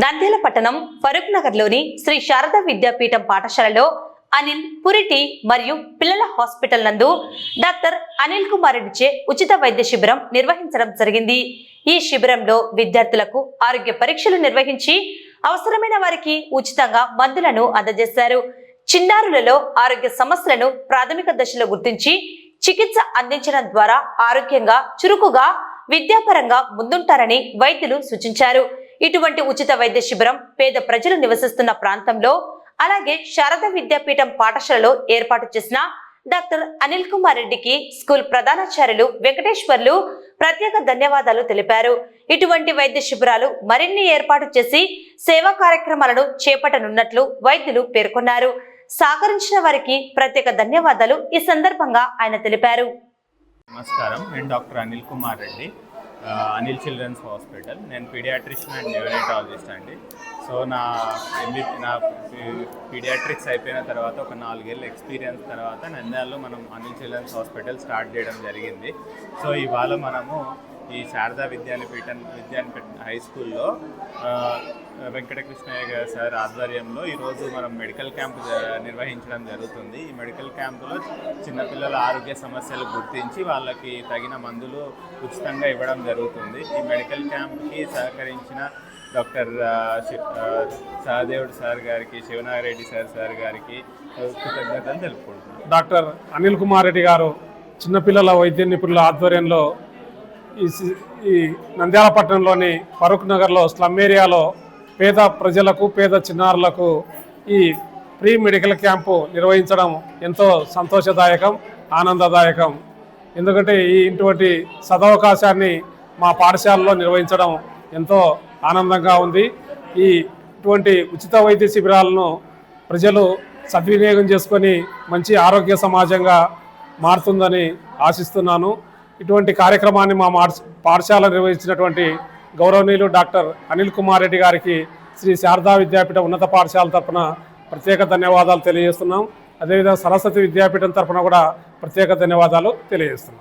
నంద్యాల పట్టణం ఫరూక్ నగర్లోని శ్రీ శారదా విద్యాపీఠం పాఠశాలలో అనిల్ పురిటి మరియు పిల్లల హాస్పిటల్ నందు డాక్టర్ అనిల్ కుమార్ రెడ్డిచే ఉచిత వైద్య శిబిరం నిర్వహించడం జరిగింది। ఈ శిబిరంలో విద్యార్థులకు ఆరోగ్య పరీక్షలు నిర్వహించి అవసరమైన వారికి ఉచితంగా మందులను అందజేశారు। చిన్నారులలో ఆరోగ్య సమస్యలను ప్రాథమిక దశలో గుర్తించి చికిత్స అందించడం ద్వారా ఆరోగ్యంగా చురుకుగా విద్యాపరంగా ముందుంటారని వైద్యులు సూచించారు। ఇటువంటి ఉచిత వైద్య శిబిరం పేద ప్రజలు నివసిస్తున్న ప్రాంతంలో అలాగే శారదా విద్యాపీఠం పాఠశాలలో ఏర్పాటు చేసిన డాక్టర్ అనిల్ కుమార్ రెడ్డికి స్కూల్ ప్రధానాచార్యులు వెంకటేశ్వర్లు ప్రత్యేక ధన్యవాదాలు తెలిపారు। ఇటువంటి వైద్య శిబిరాలు మరిన్ని ఏర్పాటు చేసి సేవా కార్యక్రమాలను చేపట్టనున్నట్లు వైద్యులు పేర్కొన్నారు। సహకరించిన వారికి ప్రత్యేక ధన్యవాదాలు ఈ సందర్భంగా ఆయన తెలిపారు। నమస్కారం, నేను doctor Anil Kumar Reddy, Anil children's hospital. నేను పీడియాట్రిషియన్ అండ్ న్యూరనాలజిస్ట్ అండి। సో నా పీడియాట్రిక్స్ అయిపోయిన తర్వాత ఒక 4 ఏళ్ళ ఎక్స్పీరియన్స్ తర్వాత నంద్యాలలో మనం అనిల్ చిల్డ్రన్స్ హాస్పిటల్ స్టార్ట్ చేయడం జరిగింది। సో ఇవాళ మనము ఈ శారదా విద్యాపీఠం హై స్కూల్లో వెంకటకృష్ణయ్య గారు సార్ ఆధ్వర్యంలో ఈరోజు మనం మెడికల్ క్యాంప్ నిర్వహించడం జరుగుతుంది। ఈ మెడికల్ క్యాంపులో చిన్నపిల్లల ఆరోగ్య సమస్యలు గుర్తించి వాళ్ళకి తగిన మందులు ఉచితంగా ఇవ్వడం జరుగుతుంది। ఈ మెడికల్ క్యాంప్కి సహకరించిన డాక్టర్ సహదేవుడు సార్ గారికి, శివనాగరెడ్డి సార్ గారికి కృతజ్ఞతలు తెలుపుకుంటున్నాను। డాక్టర్ అనిల్ కుమార్ రెడ్డి గారు చిన్నపిల్లల వైద్య నిపుణుల ఆధ్వర్యంలో ఈ నంద్యాల పట్టణంలోని ఫరూక్ నగర్లో స్లమ్ ఏరియాలో పేద ప్రజలకు పేద చిన్నారులకు ఈ ప్రీ మెడికల్ క్యాంపు నిర్వహించడం ఎంతో సంతోషదాయకం, ఆనందదాయకం। ఎందుకంటే ఇటువంటి సదవకాశాన్ని మా పాఠశాలలో నిర్వహించడం ఎంతో ఆనందంగా ఉంది। ఇటువంటి ఉచిత వైద్య శిబిరాలను ప్రజలు సద్వినియోగం చేసుకొని మంచి ఆరోగ్య సమాజంగా మారుతుందని ఆశిస్తున్నాను। ఇటువంటి కార్యక్రమాన్ని మా పాఠశాల నిర్వహించినటువంటి గౌరవనీయులు డాక్టర్ అనిల్ కుమార్ రెడ్డి గారికి శ్రీ శారదా విద్యాపీఠ ఉన్నత పాఠశాల తరఫున ప్రత్యేక ధన్యవాదాలు తెలియజేస్తున్నాం। అదేవిధంగా సరస్వతి విద్యాపీఠం తరఫున కూడా ప్రత్యేక ధన్యవాదాలు తెలియజేస్తున్నాం।